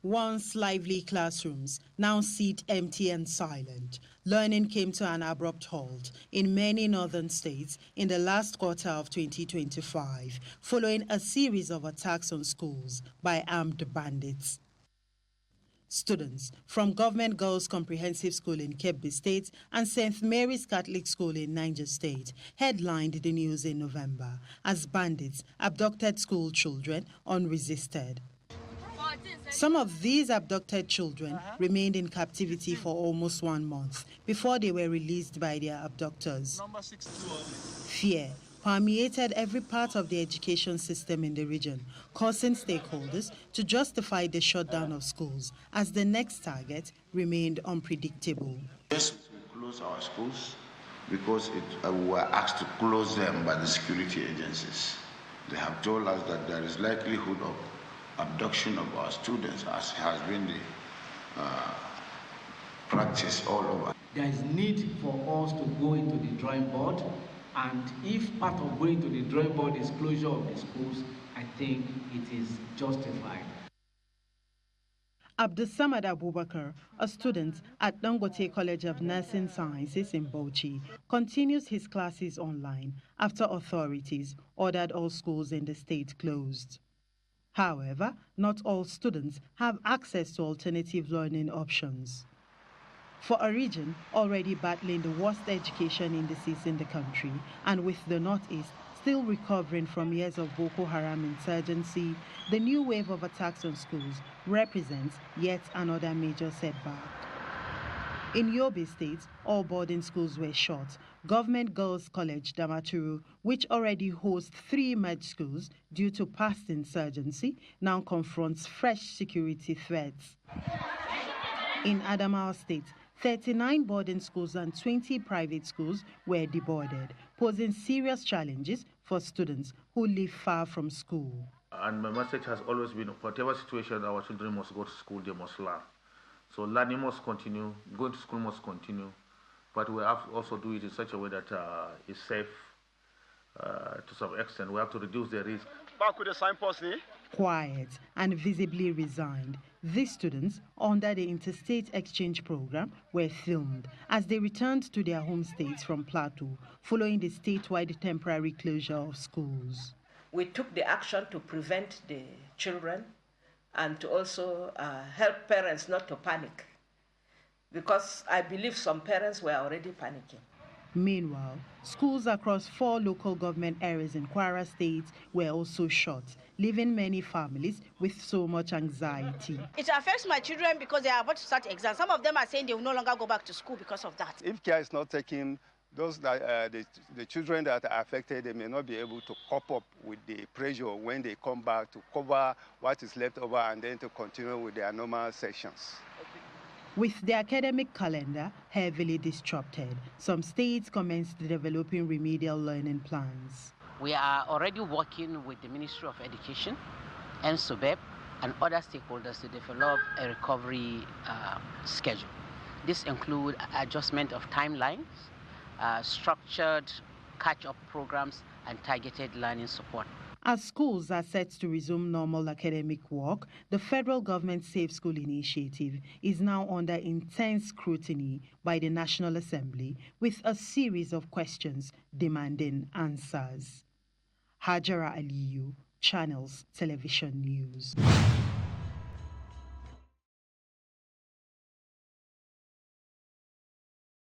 Once lively classrooms now sit empty and silent. Learning came to an abrupt halt in many northern states in the last quarter of 2025, following a series of attacks on schools by armed bandits. Students from Government Girls Comprehensive School in Kebbi State and St. Mary's Catholic School in Niger State headlined the news in November as bandits abducted school children unresisted. Some of these abducted children remained in captivity for almost 1 month before they were released by their abductors. Fear permeated every part of the education system in the region, causing stakeholders to justify the shutdown of schools as the next target remained unpredictable. Yes, we close our schools because we were asked to close them by the security agencies. They have told us that there is likelihood of abduction of our students, as has been the practice all over. There is need for us to go into the drawing board, and if part of going to the drawing board is closure of the schools, I think it is justified. Abdulsamad Abubakar, a student at Dangote College of Nursing Sciences in Bauchi, continues his classes online after authorities ordered all schools in the state closed. However, not all students have access to alternative learning options. For a region already battling the worst education indices in the country, and with the Northeast still recovering from years of Boko Haram insurgency, the new wave of attacks on schools represents yet another major setback. In Yobe State, all boarding schools were shut. Government Girls College Damaturu, which already hosts 3 merged schools due to past insurgency, now confronts fresh security threats. In Adamawa State, 39 boarding schools and 20 private schools were deboarded, posing serious challenges for students who live far from school. And my message has always been, whatever situation, our children must go to school, they must learn. So learning must continue, going to school must continue, but we have to also do it in such a way that is safe to some extent. We have to reduce the risk. Back with the signpost, eh? Quiet and visibly resigned, these students under the Interstate Exchange Program were filmed as they returned to their home states from Plateau following the statewide temporary closure of schools. We took the action to prevent the children and to also help parents not to panic, because I believe some parents were already panicking. Meanwhile, schools across 4 local government areas in Kwara State were also shut, leaving many families with so much anxiety. It affects my children because they are about to start exams. Some of them are saying they will no longer go back to school because of that. If care is not taken, those that, the children that are affected, they may not be able to cope up with the pressure when they come back to cover what is left over and then to continue with their normal sessions. With the academic calendar heavily disrupted, some states commenced developing remedial learning plans. We are already working with the Ministry of Education and SUBEB and other stakeholders to develop a recovery schedule. This includes adjustment of timelines, structured catch-up programs, and targeted learning support. As schools are set to resume normal academic work, the federal government Safe School initiative is now under intense scrutiny by the National Assembly with a series of questions demanding answers. Hajara Aliyu, Channels Television News.